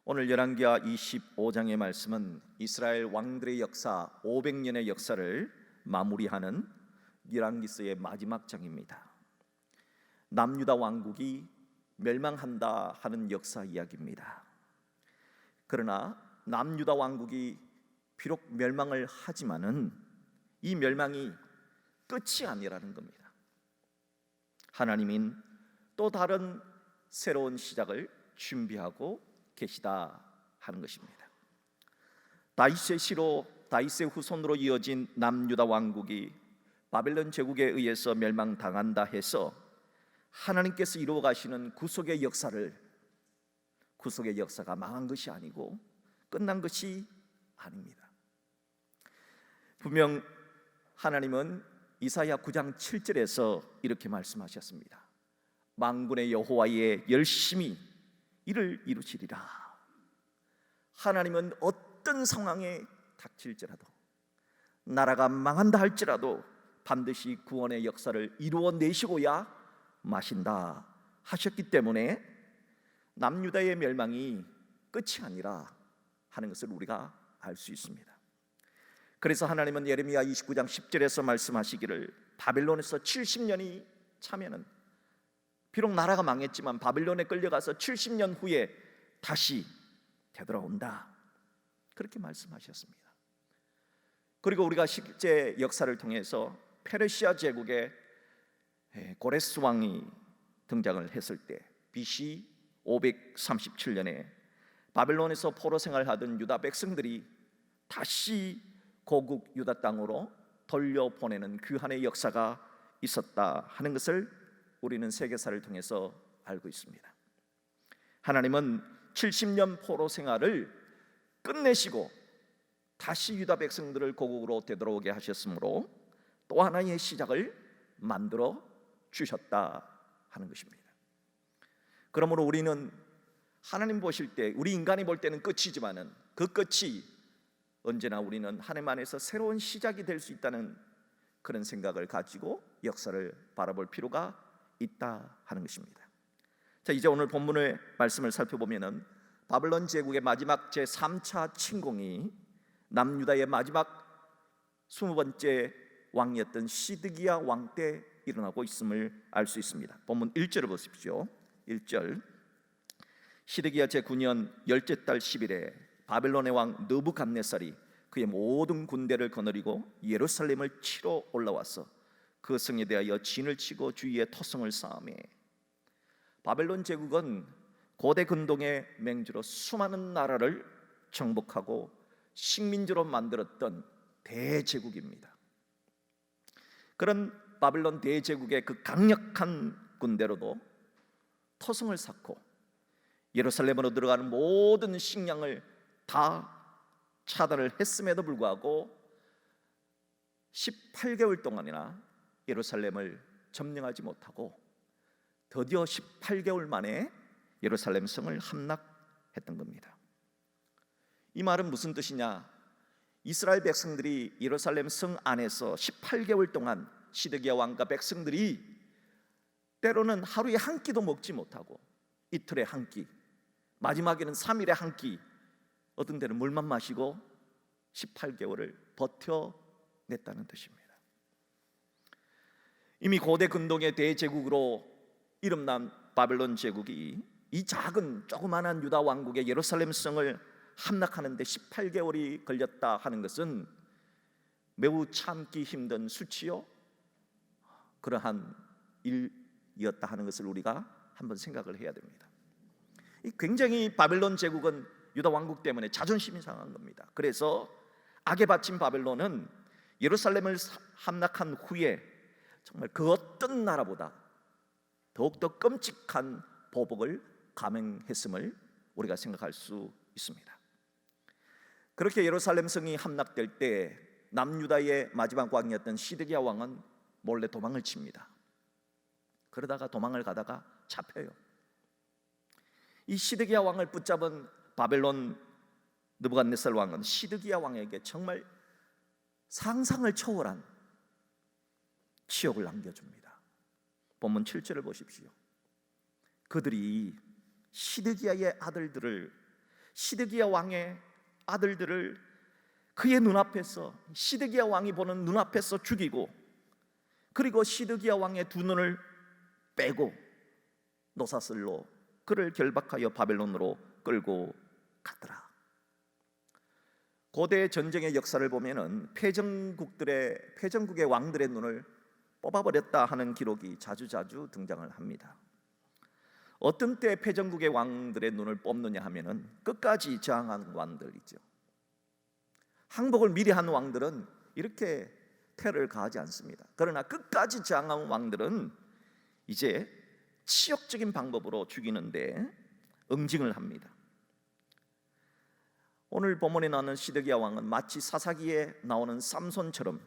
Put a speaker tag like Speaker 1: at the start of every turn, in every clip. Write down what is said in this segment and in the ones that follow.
Speaker 1: 오늘 열왕기하 25장의 말씀은 이스라엘 왕들의 역사 500년의 역사를 마무리하는 열왕기서의 마지막 장입니다. 남유다 왕국이 멸망한다 하는 역사 이야기입니다. 그러나 남유다 왕국이 비록 멸망을 하지만은 이 멸망이 끝이 아니라는 겁니다. 하나님은 또 다른 새로운 시작을 준비하고 계시다 하는 것입니다. 다윗의 시로 다윗의 후손으로 이어진 남유다 왕국이 바벨론 제국에 의해서 멸망당한다 해서 하나님께서 이루어 가시는 구속의 역사가 망한 것이 아니고 끝난 것이 아닙니다. 분명 하나님은 이사야 9장 7절에서 이렇게 말씀하셨습니다. 만군의 여호와의 열심히 이를 이루시리라. 하나님은 어떤 상황에 닥칠지라도, 나라가 망한다 할지라도 반드시 구원의 역사를 이루어내시고야 마신다 하셨기 때문에 남유다의 멸망이 끝이 아니라 하는 것을 우리가 알 수 있습니다. 그래서 하나님은 예레미야 29장 10절에서 말씀하시기를 바벨론에서 70년이 차면은 비록 나라가 망했지만 바벨론에 끌려가서 70년 후에 다시 되돌아온다, 그렇게 말씀하셨습니다. 그리고 우리가 실제 역사를 통해서 페르시아 제국의 고레스 왕이 등장을 했을 때 BC 537년에 바벨론에서 포로 생활하던 유다 백성들이 다시 고국 유다 땅으로 돌려보내는 귀환의 역사가 있었다 하는 것을 우리는 세계사를 통해서 알고 있습니다. 하나님은 70년 포로 생활을 끝내시고 다시 유다 백성들을 고국으로 되돌아오게 하셨으므로 또 하나의 시작을 만들어 주셨다 하는 것입니다. 그러므로 우리는 하나님 보실 때, 우리 인간이 볼 때는 끝이지만은 그 끝이 언제나 우리는 하나님 안에서 새로운 시작이 될 수 있다는 그런 생각을 가지고 역사를 바라볼 필요가 있다 하는 것입니다. 자, 이제 오늘 본문의 말씀을 살펴보면은 바벨론 제국의 마지막 제3차 침공이 남유다의 마지막 20번째 왕이었던 시드기야 왕 때 일어나고 있음을 알 수 있습니다. 본문 1절을 보십시오. 1절, 시드기야 제9년 열째 달 10일에 바벨론의 왕 느부갓네살이 그의 모든 군대를 거느리고 예루살렘을 치러 올라와서 그 성에 대하여 진을 치고 주위에 토성을 쌓으매, 바벨론 제국은 고대 근동의 맹주로 수많은 나라를 정복하고 식민지로 만들었던 대제국입니다. 그런 바벨론 대제국의 그 강력한 군대로도 토성을 쌓고 예루살렘으로 들어가는 모든 식량을 다 차단을 했음에도 불구하고 18개월 동안이나 예루살렘을 점령하지 못하고 드디어 18개월 만에 예루살렘 성을 함락했던 겁니다. 이 말은 무슨 뜻이냐? 이스라엘 백성들이 예루살렘 성 안에서 18개월 동안 시드기야 왕과 백성들이 때로는 하루에 한 끼도 먹지 못하고 이틀에 한 끼, 마지막에는 3일에 한 끼, 어떤 때는 물만 마시고 18개월을 버텨냈다는 뜻입니다. 이미 고대 근동의 대제국으로 이름난 바벨론 제국이 이 작은 조그만한 유다 왕국의 예루살렘 성을 함락하는 데 18개월이 걸렸다 하는 것은 매우 참기 힘든 수치요, 그러한 일이었다 하는 것을 우리가 한번 생각을 해야 됩니다. 굉장히 바벨론 제국은 유다 왕국 때문에 자존심이 상한 겁니다. 그래서 악에 바친 바벨론은 예루살렘을 함락한 후에 정말 그 어떤 나라보다 더욱더 끔찍한 보복을 감행했음을 우리가 생각할 수 있습니다. 그렇게 예루살렘 성이 함락될 때 남유다의 마지막 왕이었던 시드기야 왕은 몰래 도망을 칩니다. 그러다가 도망을 가다가 잡혀요. 이 시드기야 왕을 붙잡은 바벨론 느부갓네살 왕은 시드기야 왕에게 정말 상상을 초월한 치욕을 남겨줍니다. 본문 7절을 보십시오. 그들이 시드기야의 아들들을 시드기야 왕의 아들들을 그의 눈앞에서, 시드기야 왕이 보는 눈앞에서 죽이고, 그리고 시드기야 왕의 두 눈을 빼고 노사슬로 그를 결박하여 바벨론으로 끌고 갔더라. 고대 전쟁의 역사를 보면은 패전국의 왕들의 눈을 뽑아버렸다 하는 기록이 자주자주 등장을 합니다. 어떤 때 패전국의 왕들의 눈을 뽑느냐 하면은 끝까지 저항한 왕들이죠. 항복을 미리 한 왕들은 이렇게 테러를 가하지 않습니다. 그러나 끝까지 저항한 왕들은 이제 치욕적인 방법으로 죽이는데 응징을 합니다. 오늘 본문에 나오는 시드기야 왕은 마치 사사기에 나오는 삼손처럼,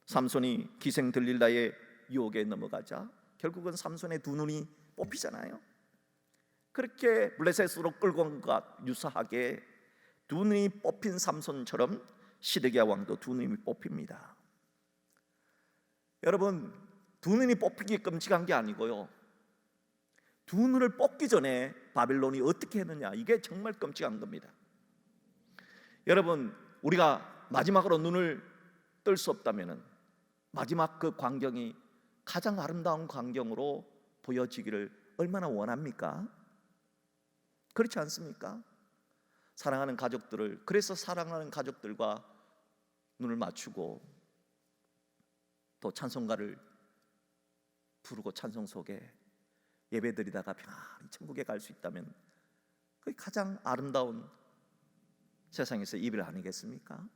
Speaker 1: 삼손이 기생 들릴라의 유혹에 넘어가자 결국은 삼손의 두 눈이 뽑히잖아요. 그렇게 블레셋으로 끌고 온 것과 유사하게 두 눈이 뽑힌 삼손처럼 시드기야 왕도 두 눈이 뽑힙니다. 여러분, 두 눈이 뽑히기 끔찍한 게 아니고요, 두 눈을 뽑기 전에 바벨론이 어떻게 했느냐, 이게 정말 끔찍한 겁니다. 여러분, 우리가 마지막으로 눈을 뜰 수 없다면 마지막 그 광경이 가장 아름다운 광경으로 보여지기를 얼마나 원합니까? 그렇지 않습니까? 사랑하는 가족들을, 그래서 사랑하는 가족들과 눈을 맞추고 또 찬송가를 부르고 찬송 속에 예배드리다가 평안히 천국에 갈 수 있다면 그게 가장 아름다운 세상에서 이별 아니겠습니까?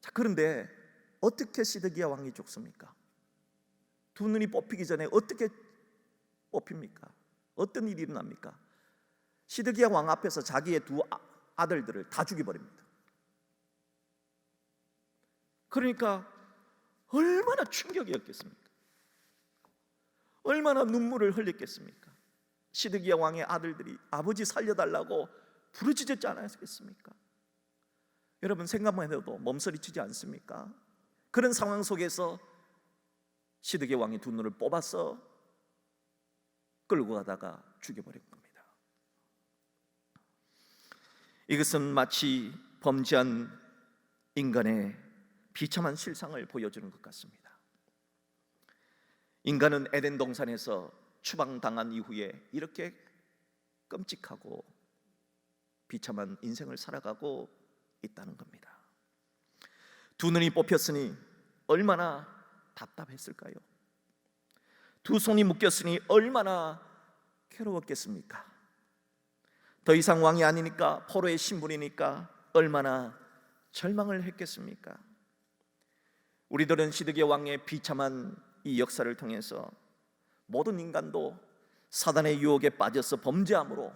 Speaker 1: 자, 그런데 어떻게 시드기야 왕이 죽습니까? 두 눈이 뽑히기 전에 어떻게 뽑힙니까? 어떤 일이 일어납니까? 시드기야 왕 앞에서 자기의 두 아들들을 다 죽여버립니다. 그러니까 얼마나 충격이었겠습니까? 얼마나 눈물을 흘렸겠습니까? 시드기야 왕의 아들들이 아버지 살려달라고 부르짖었지 않았겠습니까? 여러분, 생각만 해도 몸서리치지 않습니까? 그런 상황 속에서 시드기야 왕이 두 눈을 뽑아서 끌고 가다가 죽여버린 겁니다. 이것은 마치 범죄한 인간의 비참한 실상을 보여주는 것 같습니다. 인간은 에덴 동산에서 추방당한 이후에 이렇게 끔찍하고 비참한 인생을 살아가고 있다는 겁니다. 두 눈이 뽑혔으니 얼마나 답답했을까요? 두 손이 묶였으니 얼마나 괴로웠겠습니까? 더 이상 왕이 아니니까, 포로의 신분이니까 얼마나 절망을 했겠습니까? 우리들은 시드기야 왕의 비참한 이 역사를 통해서 모든 인간도 사단의 유혹에 빠져서 범죄함으로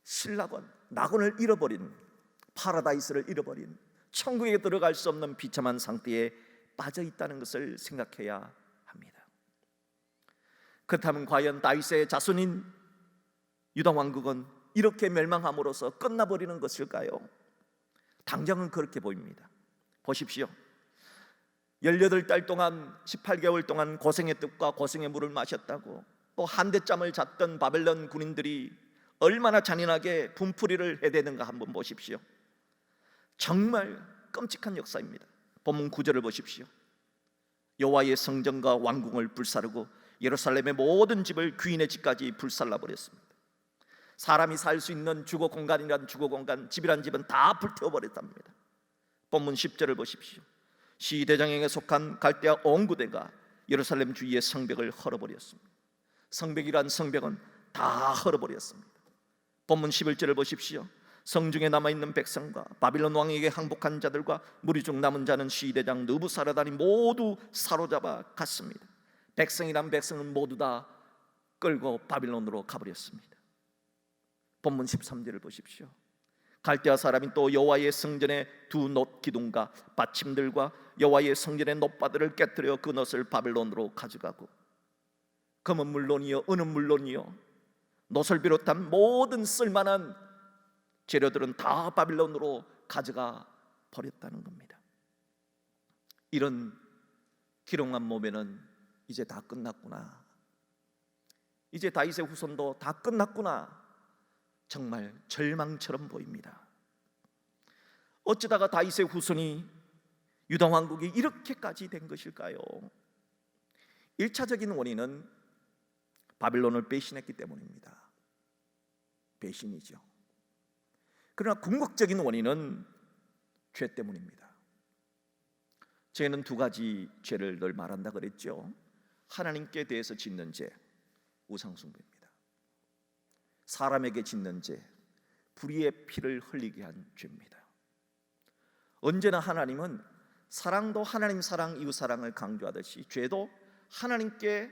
Speaker 1: 신락원, 낙원을 잃어버린, 파라다이스를 잃어버린, 천국에 들어갈 수 없는 비참한 상태에 빠져 있다는 것을 생각해야 합니다. 그렇다면 과연 다윗의 자손인 유다 왕국은 이렇게 멸망함으로써 끝나버리는 것일까요? 당장은 그렇게 보입니다. 보십시오. 18달 동안, 18개월 동안 고생의 뜻과 고생의 물을 마셨다고, 또 한대짬을 잤던 바벨론 군인들이 얼마나 잔인하게 분풀이를 해대는가 한번 보십시오. 정말 끔찍한 역사입니다. 본문 9절을 보십시오. 여호와의 성전과 왕궁을 불사르고 예루살렘의 모든 집을 귀인의 집까지 불살라버렸습니다. 사람이 살 수 있는 주거 공간이란 주거 공간, 집이란 집은 다 불태워버렸답니다. 본문 10절을 보십시오. 시대장에게 속한 갈대아 온 구대가 예루살렘 주위의 성벽을 헐어버렸습니다. 성벽이란 성벽은 다 헐어버렸습니다. 본문 11절을 보십시오. 성중에 남아있는 백성과 바빌론 왕에게 항복한 자들과 무리 중 남은 자는 시대장 느부사라단이 모두 사로잡아 갔습니다. 백성이란 백성은 모두 다 끌고 바빌론으로 가버렸습니다. 본문 13절을 보십시오. 갈대아 사람이 또 여호와의 성전의 두 놋 기둥과 받침들과 여호와의 성전의 놋바들을 깨뜨려 그 놋을 바벨론으로 가져가고, 금은 물론이요 은은 물론이요 놋을 비롯한 모든 쓸만한 재료들은 다 바빌론으로 가져가 버렸다는 겁니다. 이런 기롱한 몸에는 이제 다 끝났구나, 이제 다윗의 후손도 다 끝났구나, 정말 절망처럼 보입니다. 어쩌다가 다윗의 후손이 유다 왕국이 이렇게까지 된 것일까요? 1차적인 원인은 바빌론을 배신했기 때문입니다. 배신이죠. 그러나 궁극적인 원인은 죄 때문입니다. 죄는 두 가지 죄를 늘 말한다 그랬죠. 하나님께 대해서 짓는 죄, 우상숭배입니다. 사람에게 짓는 죄, 불의의 피를 흘리게 한 죄입니다. 언제나 하나님은 사랑도 하나님 사랑, 이웃 사랑을 강조하듯이 죄도 하나님께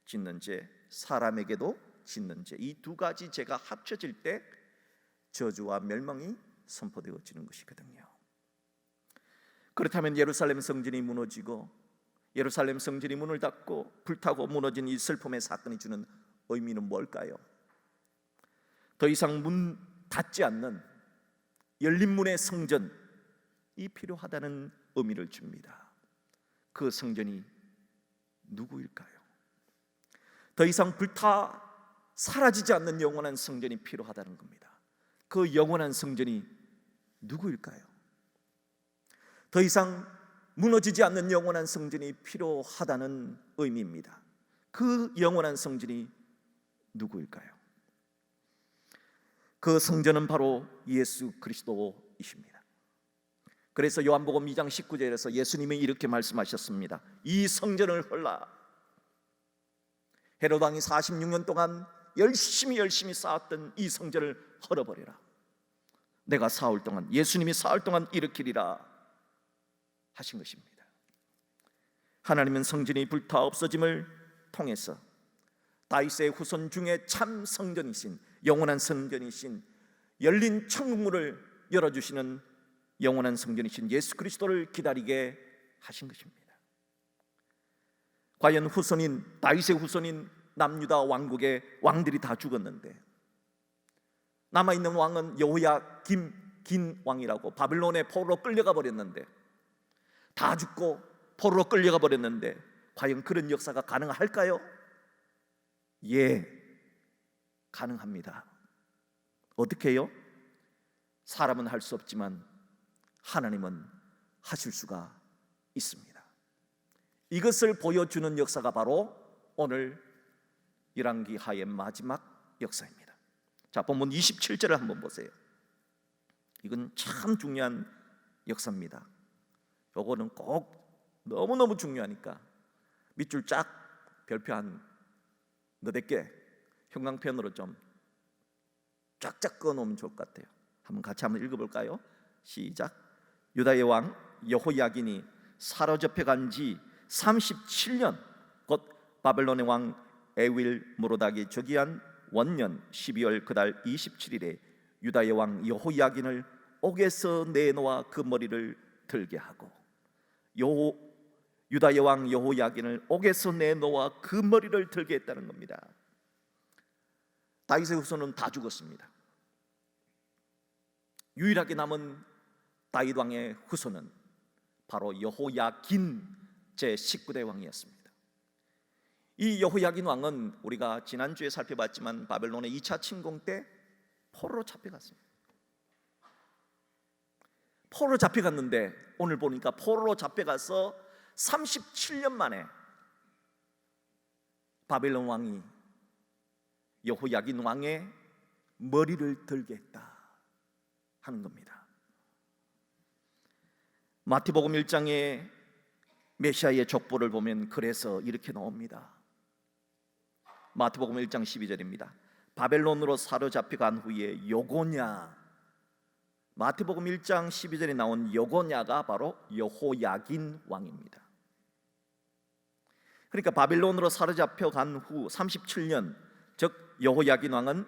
Speaker 1: 짓는 죄, 사람에게도 짓는 죄, 이 두 가지 죄가 합쳐질 때 저주와 멸망이 선포되어지는 것이거든요. 그렇다면 예루살렘 성전이 무너지고 예루살렘 성전이 문을 닫고 불타고 무너진 이 슬픔의 사건이 주는 의미는 뭘까요? 더 이상 문 닫지 않는 열린 문의 성전이 필요하다는 의미를 줍니다. 그 성전이 누구일까요? 더 이상 불타 사라지지 않는 영원한 성전이 필요하다는 겁니다. 그 영원한 성전이 누구일까요? 더 이상 무너지지 않는 영원한 성전이 필요하다는 의미입니다. 그 영원한 성전이 누구일까요? 그 성전은 바로 예수 그리스도이십니다. 그래서 요한복음 2장 19절에서 예수님이 이렇게 말씀하셨습니다. 이 성전을 헐라. 헤롯 왕이 46년 동안 열심히 쌓았던 이 성전을 헐어버리라. 내가 사흘 동안, 예수님이 사흘 동안 일으키리라 하신 것입니다. 하나님은 성전이 불타 없어짐을 통해서 다윗의 후손 중에 참 성전이신, 영원한 성전이신, 열린 천국문을 열어주시는 영원한 성전이신 예수 그리스도를 기다리게 하신 것입니다. 과연 후손인 다윗의 후손인 남유다 왕국의 왕들이 다 죽었는데 남아있는 왕은 여호야김 왕이라고 바빌론의 포로로 끌려가 버렸는데, 다 죽고 포로로 끌려가 버렸는데 과연 그런 역사가 가능할까요? 예, 가능합니다. 어떻게 해요? 사람은 할 수 없지만 하나님은 하실 수가 있습니다. 이것을 보여주는 역사가 바로 오늘 열왕기 하의 마지막 역사입니다. 자, 본문 27절을 한번 보세요. 이건 참 중요한 역사입니다. 요거는 꼭 너무너무 중요하니까 밑줄 쫙 별표 한 너댓 개 형광펜으로 좀 쫙쫙 그어놓으면 좋을 것 같아요. 같이 한번 읽어볼까요? 시작. 유다의 왕 여호야긴이 사로잡혀간 지 37년, 곧 바벨론의 왕 에윌 무로닥이 즉위한 원년 12월 그달 27일에 유다의 왕 여호야긴을 옥에서 내놓아 그 머리를 들게 하고, 유다의 왕 여호야긴을 옥에서 내놓아 그 머리를 들게 했다는 겁니다. 다윗의 후손은 다 죽었습니다. 유일하게 남은 다윗 왕의 후손은 바로 여호야긴 제19대 왕이었습니다. 이 여호야긴 왕은 우리가 지난주에 살펴봤지만 바벨론의 2차 침공 때 포로로 잡혀갔습니다. 포로로 잡혀갔는데 오늘 보니까 포로로 잡혀가서 37년 만에 바벨론 왕이 여호야긴 왕의 머리를 들게 했다 하는 겁니다. 마태복음 1장에 메시아의 족보를 보면 그래서 이렇게 나옵니다. 마태복음 1장 12절입니다. 바벨론으로 사로잡혀간 후에 요고냐, 마태복음 1장 12절에 나온 요고냐가 바로 여호야긴 왕입니다. 그러니까 바벨론으로 사로잡혀간 후 37년, 즉 여호야긴 왕은,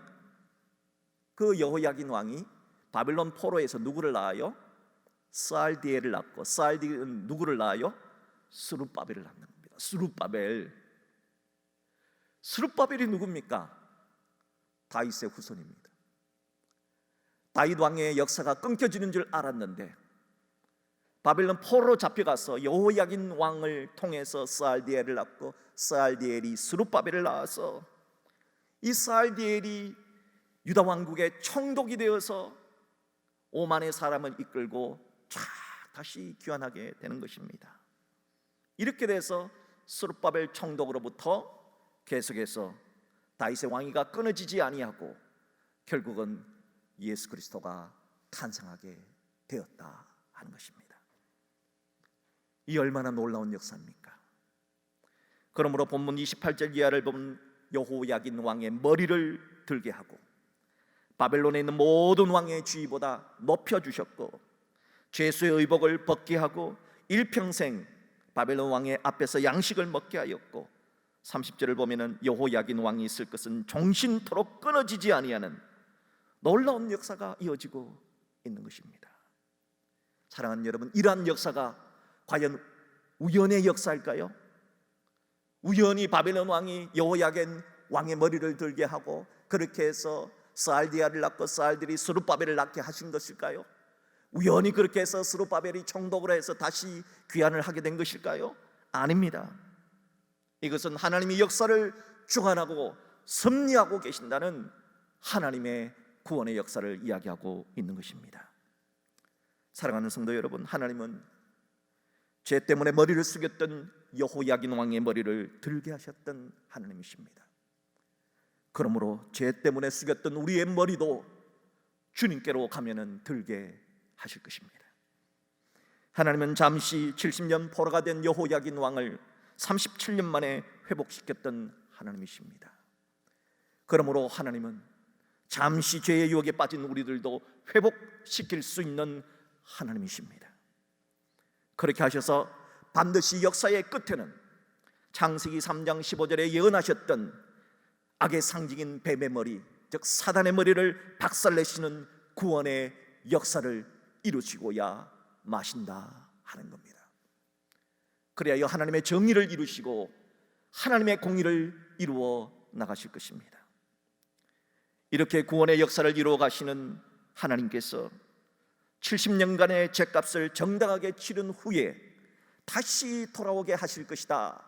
Speaker 1: 그 여호야긴 왕이 바벨론 포로에서 누구를 낳아요? 스알디엘을 낳고, 스알디엘은 누구를 낳아요? 스룹바벨을 낳는 겁니다. 스룹바벨이 누굽니까? 다윗의 후손입니다. 다윗 왕의 역사가 끊겨지는 줄 알았는데 바벨론 포로로 잡혀가서 여호야긴 왕을 통해서 스알디엘을 낳고, 스알디엘이 스룹바벨을 낳아서 이 스알디엘이 유다 왕국의 총독이 되어서 오만의 사람을 이끌고 쫙 다시 귀환하게 되는 것입니다. 이렇게 돼서 스룹바벨 총독으로부터 계속해서 다윗의 왕위가 끊어지지 아니하고 결국은 예수 그리스도가 탄생하게 되었다 하는 것입니다. 이 얼마나 놀라운 역사입니까? 그러므로 본문 28절 이하를 보면 여호야긴 왕의 머리를 들게 하고 바벨론에 있는 모든 왕의 주의보다 높여주셨고 죄수의 의복을 벗게 하고 일평생 바벨론 왕의 앞에서 양식을 먹게 하였고 30절을 보면은 여호야긴 왕이 있을 것은 종신토록 끊어지지 아니하는 놀라운 역사가 이어지고 있는 것입니다. 사랑하는 여러분, 이러한 역사가 과연 우연의 역사일까요? 우연히 바벨론 왕이 여호야긴 왕의 머리를 들게 하고 그렇게 해서 스알디아를 낳고 스알들이 스룹바벨을 낳게 하신 것일까요? 우연히 그렇게 해서 스룹바벨이 총독으로 해서 다시 귀환을 하게 된 것일까요? 아닙니다. 이것은 하나님이 역사를 주관하고 섭리하고 계신다는 하나님의 구원의 역사를 이야기하고 있는 것입니다. 사랑하는 성도 여러분, 하나님은 죄 때문에 머리를 숙였던 여호야긴 왕의 머리를 들게 하셨던 하나님이십니다. 그러므로 죄 때문에 숙였던 우리의 머리도 주님께로 가면은 들게 하실 것입니다. 하나님은 잠시 70년 포로가 된 여호야긴 왕을 37년 만에 회복시켰던 하나님이십니다. 그러므로 하나님은 잠시 죄의 유혹에 빠진 우리들도 회복시킬 수 있는 하나님이십니다. 그렇게 하셔서 반드시 역사의 끝에는 창세기 3장 15절에 예언하셨던 악의 상징인 뱀의 머리, 즉 사단의 머리를 박살내시는 구원의 역사를 이루시고야 마신다 하는 겁니다. 그래야 하나님의 정의를 이루시고 하나님의 공의를 이루어 나가실 것입니다. 이렇게 구원의 역사를 이루어 가시는 하나님께서 70년간의 죄값을 정당하게 치른 후에 다시 돌아오게 하실 것이다,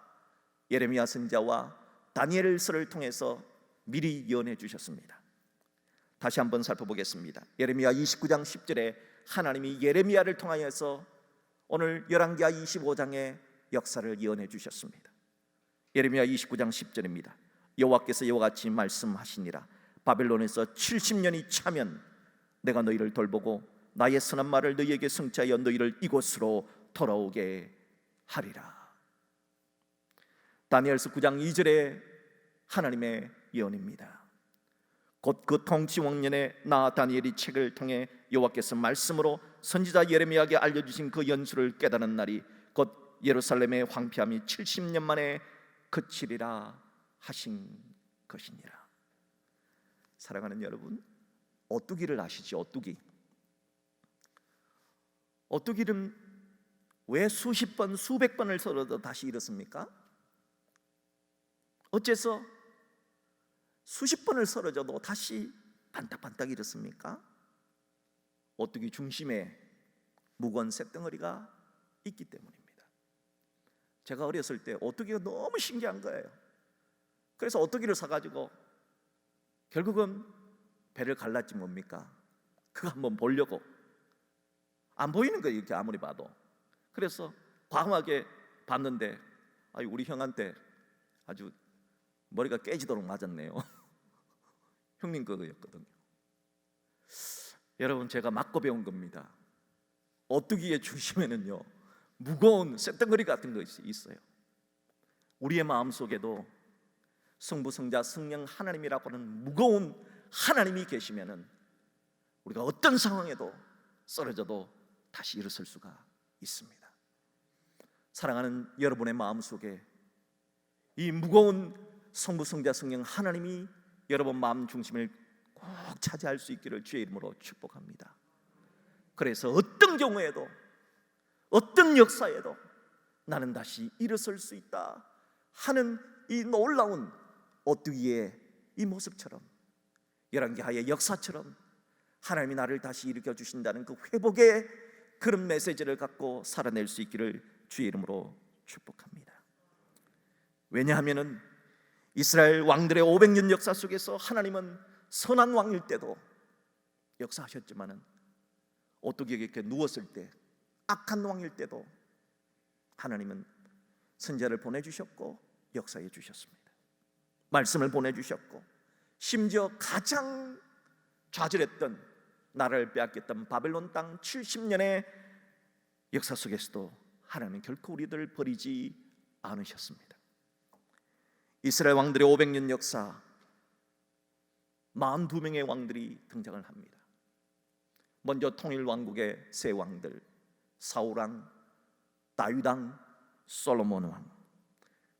Speaker 1: 예레미야 선지자와 다니엘서를 통해서 미리 예언해 주셨습니다. 다시 한번 살펴보겠습니다. 예레미야 29장 10절에 하나님이 예레미야를 통하여서 오늘 열왕기하 25장의 역사를 예언해 주셨습니다. 예레미야 29장 10절입니다. 여호와께서 이와 같이 말씀하시니라. 바벨론에서 70년이 차면 내가 너희를 돌보고 나의 선한 말을 너희에게 성취하여 너희를 이곳으로 돌아오게 하리라. 다니엘서 9장 2절에 하나님의 예언입니다. 곧 그 통치 왕년에 나 다니엘이 책을 통해 여호와께서 말씀으로 선지자 예레미야에게 알려주신 그 연수를 깨닫는 날이 곧 예루살렘의 황폐함이 70년 만에 그치리라 하신 것이니라. 사랑하는 여러분, 오뚜기를 아시죠? 오뚜기는 왜 수십 번, 수백 번을 썰어도 다시 일었습니까? 어째서 수십 번을 썰어져도 다시 반딱반딱 일었습니까? 오뚜기 중심에 무거운 쇳덩어리가 있기 때문입니다. 제가 어렸을 때 오뚜기가 너무 신기한 거예요. 그래서 오뚜기를 사가지고 결국은 배를 갈랐지 뭡니까? 그거 한번 보려고. 안 보이는 거예요, 이렇게 아무리 봐도. 그래서 과감하게 봤는데 우리 형한테 아주 머리가 깨지도록 맞았네요. 형님 그거였거든요. 여러분, 제가 맞고 배운 겁니다. 오뚜기의 중심에는요 무거운 쇳덩어리 같은 것이 있어요. 우리의 마음속에도 성부, 성자, 성령 하나님이라고 하는 무거운 하나님이 계시면은 우리가 어떤 상황에도 쓰러져도 다시 일어설 수가 있습니다. 사랑하는 여러분의 마음속에 이 무거운 성부, 성자, 성령 하나님이 여러분 마음 중심을 꼭 차지할 수 있기를 주의 이름으로 축복합니다. 그래서 어떤 경우에도 어떤 역사에도 나는 다시 일어설 수 있다 하는 이 놀라운 오뚜기의 이 모습처럼, 열왕기하의 역사처럼 하나님이 나를 다시 일으켜 주신다는 그 회복의 그런 메시지를 갖고 살아낼 수 있기를 주의 이름으로 축복합니다. 왜냐하면은 이스라엘 왕들의 500년 역사 속에서 하나님은 선한 왕일 때도 역사하셨지만은 오뚜기에 이렇게 누웠을 때 악한 왕일 때도 하나님은 선지자를 보내주셨고 역사해 주셨습니다. 말씀을 보내주셨고 심지어 가장 좌절했던, 나라를 빼앗겼던 바벨론 땅 70년의 역사 속에서도 하나님은 결코 우리들을 버리지 않으셨습니다. 이스라엘 왕들의 500년 역사, 42명의 왕들이 등장을 합니다. 먼저 통일왕국의 세 왕들, 사울왕, 다윗왕, 솔로몬 왕,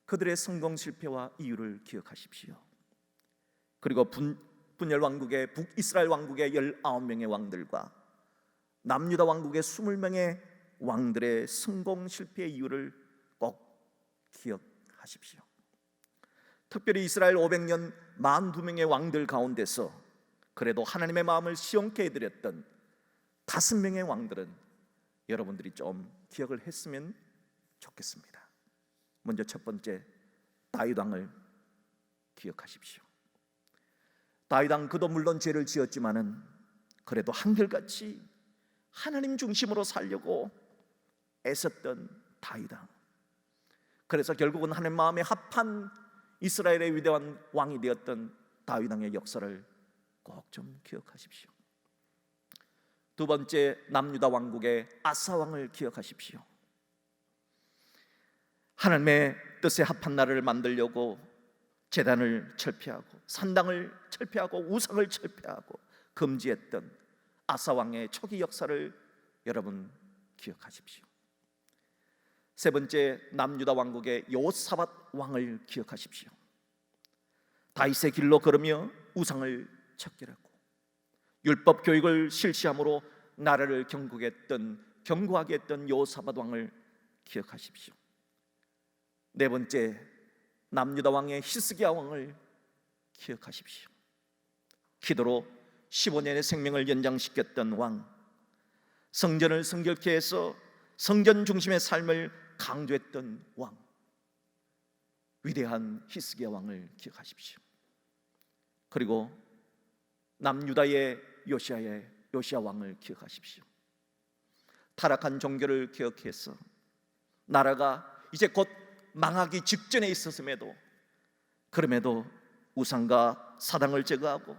Speaker 1: 그들의 성공 실패와 이유를 기억하십시오. 그리고 분열왕국의 북이스라엘 왕국의 19명의 왕들과 남유다 왕국의 20명의 왕들의 성공 실패의 이유를 꼭 기억하십시오. 특별히 이스라엘 500년 42명의 왕들 가운데서 그래도 하나님의 마음을 시원케 해드렸던 5명의 왕들은 여러분들이 좀 기억을 했으면 좋겠습니다. 먼저 첫 번째, 다윗 왕을 기억하십시오. 다윗 왕, 그도 물론 죄를 지었지만은 그래도 한결같이 하나님 중심으로 살려고 애썼던 다윗 왕. 그래서 결국은 하나님 마음에 합한 이스라엘의 위대한 왕이 되었던 다윗 왕의 역사를 꼭 좀 기억하십시오. 두 번째, 남유다 왕국의 아사 왕을 기억하십시오. 하나님의 뜻에 합한 나라를 만들려고 제단을 철폐하고 산당을 철폐하고 우상을 철폐하고 금지했던 아사 왕의 초기 역사를 여러분 기억하십시오. 세 번째, 남유다 왕국의 여호사밧 왕을 기억하십시오. 다윗의 길로 걸으며 우상을 척결하고 율법 교육을 실시함으로 나라를 견고하게 했던 여호사밧 왕을 기억하십시오. 네 번째, 남유다 왕의 히스기야 왕을 기억하십시오. 기도로 15년의 생명을 연장시켰던 왕, 성전을 성결케 해서 성전 중심의 삶을 강조했던 왕, 위대한 히스기야 왕을 기억하십시오. 그리고 남유다의 요시야 왕을 기억하십시오. 타락한 종교를 기억해서 나라가 이제 곧 망하기 직전에 있었음에도 그럼에도 우상과 사당을 제거하고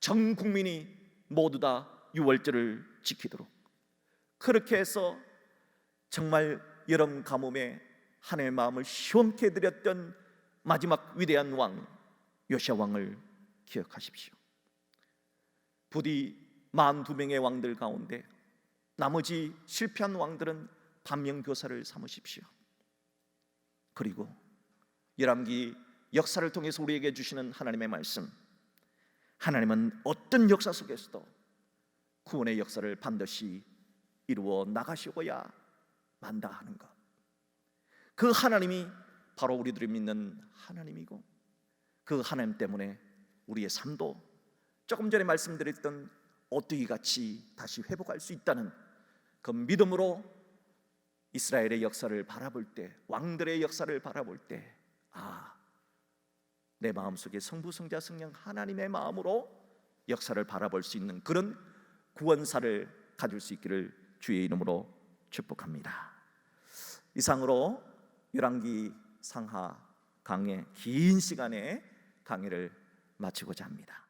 Speaker 1: 전 국민이 모두 다 유월절을 지키도록 그렇게 해서 정말 여름 가뭄에 하나님의 마음을 시원케 해드렸던 마지막 위대한 왕 요시야 왕을 기억하십시오. 부디 42명의 왕들 가운데 나머지 실패한 왕들은 반면교사를 삼으십시오. 그리고 열왕기 역사를 통해서 우리에게 주시는 하나님의 말씀, 하나님은 어떤 역사 속에서도 구원의 역사를 반드시 이루어 나가시고야 만다 하는 것, 그 하나님이 바로 우리들이 믿는 하나님이고 그 하나님 때문에 우리의 삶도 조금 전에 말씀드렸던 오뚜기 같이 다시 회복할 수 있다는 그 믿음으로 이스라엘의 역사를 바라볼 때, 왕들의 역사를 바라볼 때, 내 마음속에 성부, 성자, 성령 하나님의 마음으로 역사를 바라볼 수 있는 그런 구원사를 가질 수 있기를 주의 이름으로 축복합니다. 이상으로 열왕기 상하 강의 긴 시간의 강의를 마치고자 합니다.